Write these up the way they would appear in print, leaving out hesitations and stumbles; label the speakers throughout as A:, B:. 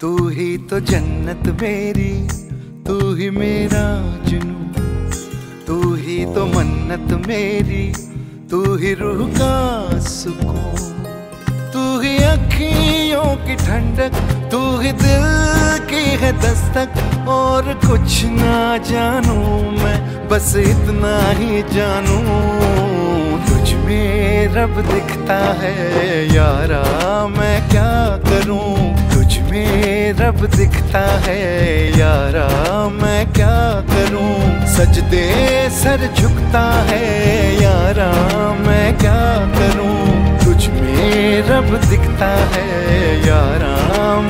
A: तू ही तो जन्नत मेरी, तू ही मेरा जुनून, तू ही तो मन्नत मेरी, तू ही रूह का सुकून, तू ही अखियों की ठंडक, तू ही दिल की है दस्तक। और कुछ ना जानूं मैं, बस इतना ही जानूं, तुझ में रब दिखता है यारा, मैं क्या करूं। तुझ में रब दिखता है यारा, मैं क्या करूं। सजदे सर झुकता है यारा, मैं क्या करूं। तुझ में रब दिखता है यारा,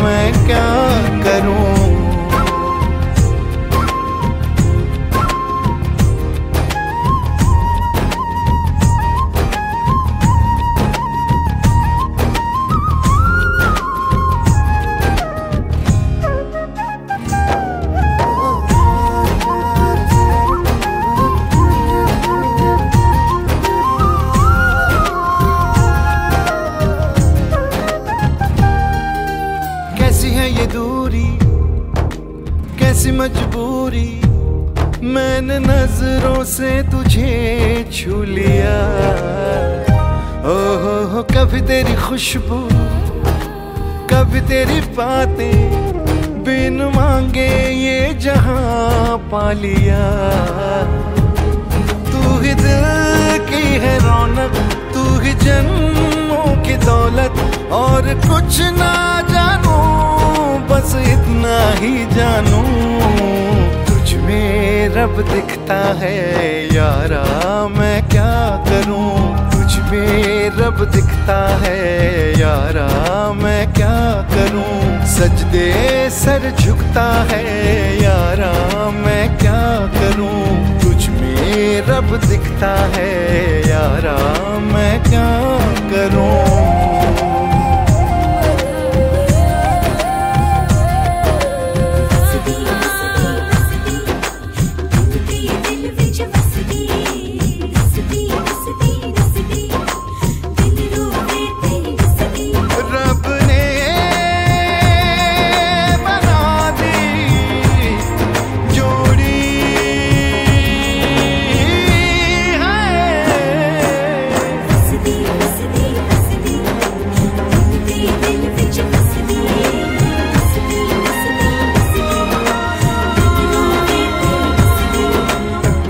A: मैं क्या करूं। ये दूरी कैसी मजबूरी, मैंने नजरों से तुझे छू लिया। ओहो कभी तेरी खुशबू, कभी तेरी बातें, बिन मांगे ये जहां पा लिया। तू ही दिल की है रौनक, तू ही जन्मों की दौलत। और कुछ ना जानू, बस इतना ही जानूं, तुझ में रब दिखता है यारा, मैं क्या करूं। तुझ में रब दिखता है यारा, मैं क्या करूं। सजदे सर झुकता है यारा, मैं क्या करूं। तुझ में रब दिखता है यारा, मैं क्या करूं।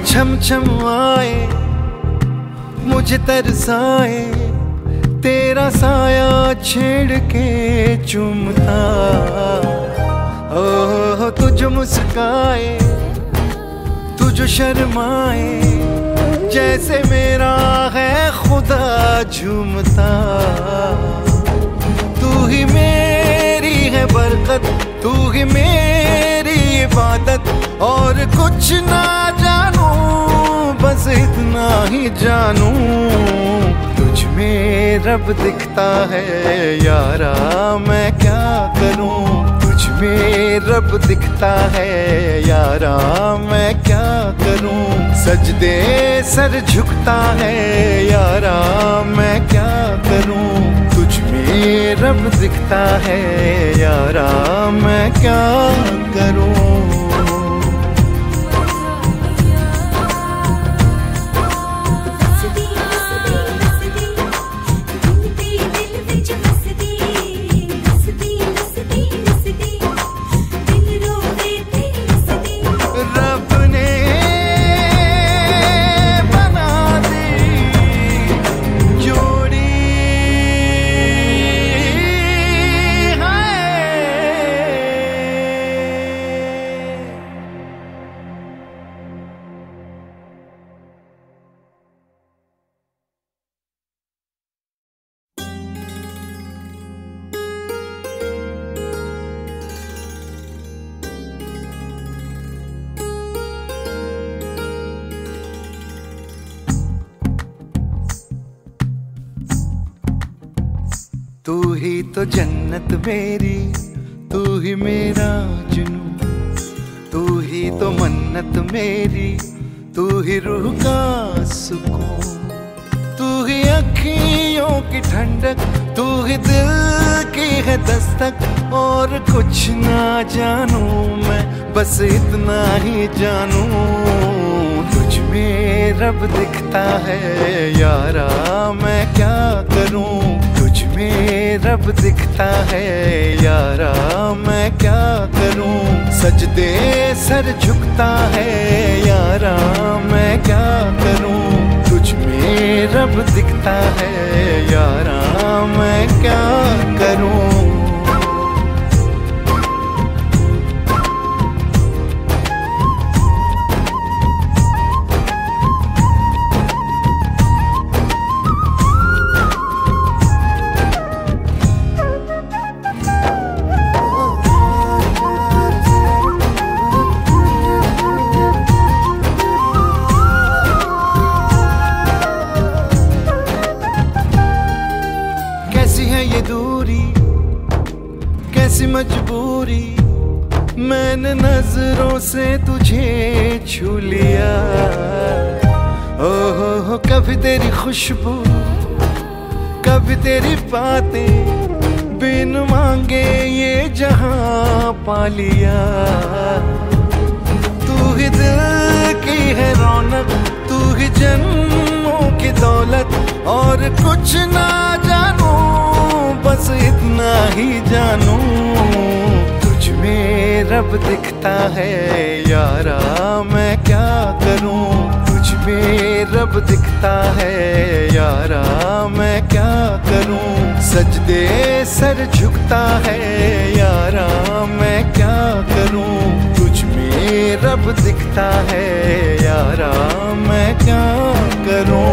A: छम छम आए मुझे तरसाए, तेरा साया छेड़ के चूमता। ओह तुझ मुस्काए, तुझ शर्माए, जैसे मेरा है खुदा झूमता। तू ही मेरी है बरकत, तू ही मेरी इबादत। और कुछ ना जानूं, बस इतना ही जानूं, तुझ में रब दिखता है यारा, मैं क्या करूं। तुझ में रब दिखता है यारा, मैं क्या करूं। सजदे सर झुकता है यारा, मैं क्या करूं। तुझ में रब दिखता है यारा, मैं क्या करूं। तू ही तो जन्नत मेरी, तू ही मेरा जुनून, तू ही तो मन्नत मेरी, तू ही रूह का सुकून, तू ही अखियों की ठंडक, तू ही दिल की है दस्तक और कुछ ना जानू मैं, बस इतना ही जानू तुझ में रब दिखता है यारा, मैं क्या करूं तुझ में रब दिखता है यारा, मैं क्या करूं सजदे सर झुकता है यारा, मैं क्या करूं तुझ में रब दिखता है यारा, मैं क्या करूं। कैसी है ये दूरी, कैसी मजबूरी, मैंने नजरों से तुझे छू लिया। ओहो कभी तेरी खुशबू, कभी तेरी बातें, बिन मांगे ये जहां पा लिया। तू ही दिल की है रौनक, तू ही जन्मों की दौलत, और कुछ ना जानू बस इतना ही जानू तुझ में रब दिखता है यारा, मैं क्या करूं तुझ में रब दिखता है यारा, मैं क्या करूं सजदे सर झुकता है यारा, मैं क्या करूं तुझ में रब दिखता है यारा, मैं क्या करूं।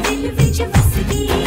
B: दिल विच वसदी